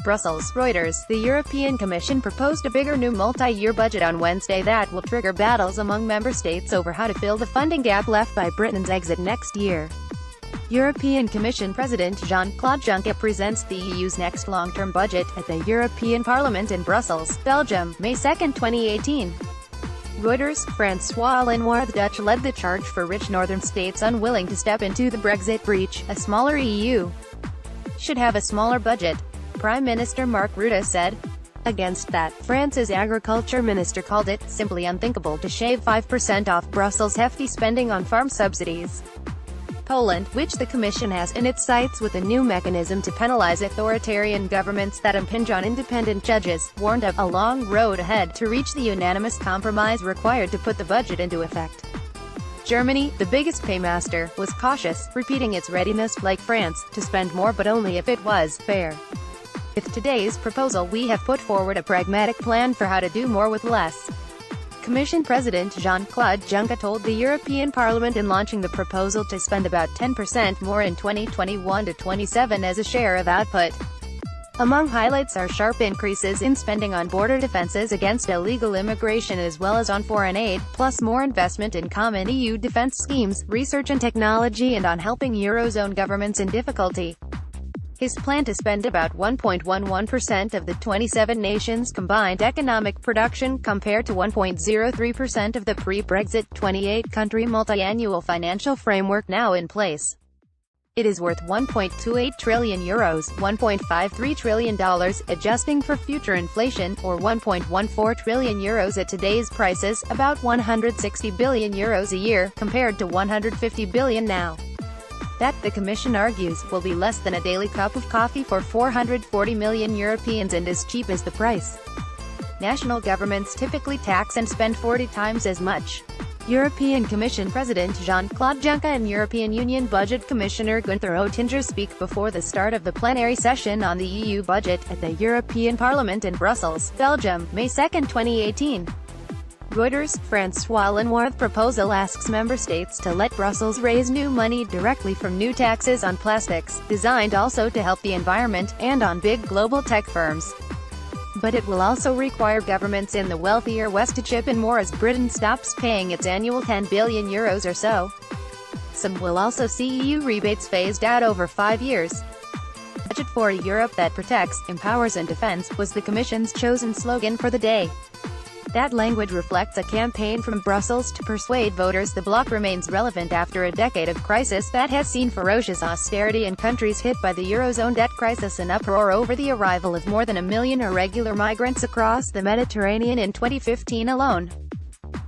Brussels, Reuters. The European Commission proposed a bigger new multi-year budget on Wednesday that will trigger battles among member states over how to fill the funding gap left by Britain's exit next year. European Commission President Jean-Claude Juncker presents the EU's next long-term budget at the European Parliament in Brussels, Belgium, May 2, 2018. Reuters. Francois LenoirThe Dutch led the charge for rich northern states unwilling to step into the Brexit breach. A smaller EU should have a smaller budget, Prime Minister Mark Rutte said. Against that, France's agriculture minister called it simply unthinkable to shave 5% off Brussels' hefty spending on farm subsidies. Poland, which the Commission has in its sights with a new mechanism to penalize authoritarian governments that impinge on independent judges, warned of a long road ahead to reach the unanimous compromise required to put the budget into effect. Germany, the biggest paymaster, was cautious, repeating its readiness, like France, to spend more but only if it was fair. With today's proposal we have put forward a pragmatic plan for how to do more with less. Commission President Jean-Claude Juncker told the European Parliament in launching the proposal to spend about 10% more in 2021 to 27 as a share of output. Among highlights are sharp increases in spending on border defences against illegal immigration as well as on foreign aid, plus more investment in common EU defence schemes, research and technology and on helping Eurozone governments in difficulty. His plan to spend about 1.11% of the 27 nations' combined economic production compared to 1.03% of the pre-Brexit 28-country multi-annual financial framework now in place. It is worth €1.28 trillion, $1.53 trillion, adjusting for future inflation, or €1.14 trillion at today's prices, about €160 billion a year, compared to €150 billion now. That, the Commission argues, will be less than a daily cup of coffee for 440 million Europeans and as cheap as the price. National governments typically tax and spend 40 times as much. European Commission President Jean-Claude Juncker and European Union Budget Commissioner Günther Oettinger speak before the start of the plenary session on the EU budget at the European Parliament in Brussels, Belgium, May 2, 2018. Reuters. Francois LenoirThe proposal asks member states to let Brussels raise new money directly from new taxes on plastics, designed also to help the environment, and on big global tech firms. But it will also require governments in the wealthier West to chip in more as Britain stops paying its annual €10 billion or so. Some will also see EU rebates phased out over 5 years. Budget for a Europe that protects, empowers and defends, was the Commission's chosen slogan for the day. That language reflects a campaign from Brussels to persuade voters the bloc remains relevant after a decade of crisis that has seen ferocious austerity in countries hit by the Eurozone debt crisis and uproar over the arrival of more than 1 million irregular migrants across the Mediterranean in 2015 alone.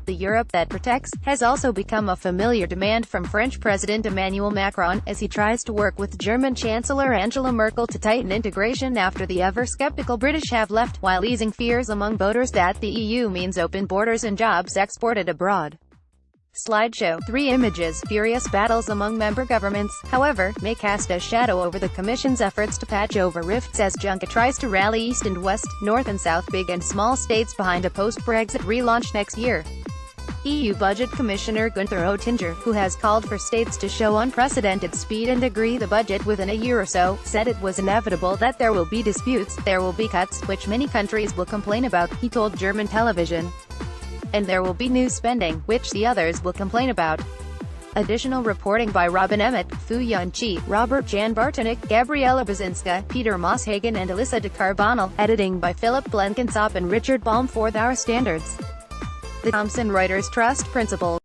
The Europe that protects has also become a familiar demand from French President Emmanuel Macron, as he tries to work with German Chancellor Angela Merkel to tighten integration after the ever-skeptical British have left, while easing fears among voters that the EU means open borders and jobs exported abroad. Slideshow. 3 images. Furious battles among member governments, however, may cast a shadow over the Commission's efforts to patch over rifts as Juncker tries to rally East and West, North and South, big and small states behind a post-Brexit relaunch next year. EU Budget Commissioner Günther Oettinger, who has called for states to show unprecedented speed and agree the budget within a year or so, said it was inevitable that there will be disputes, there will be cuts, which many countries will complain about, he told German television. And there will be new spending, which the others will complain about. Additional reporting by Robin Emmett, Fu Yun-chi, Robert Jan Bartonek, Gabriela Bazinska, Peter Mosshagen and Alyssa de Carbonell, editing by Philip Blenkinsop and Richard Baum. 4th Hour Standards. The Thomson Reuters Trust Principles.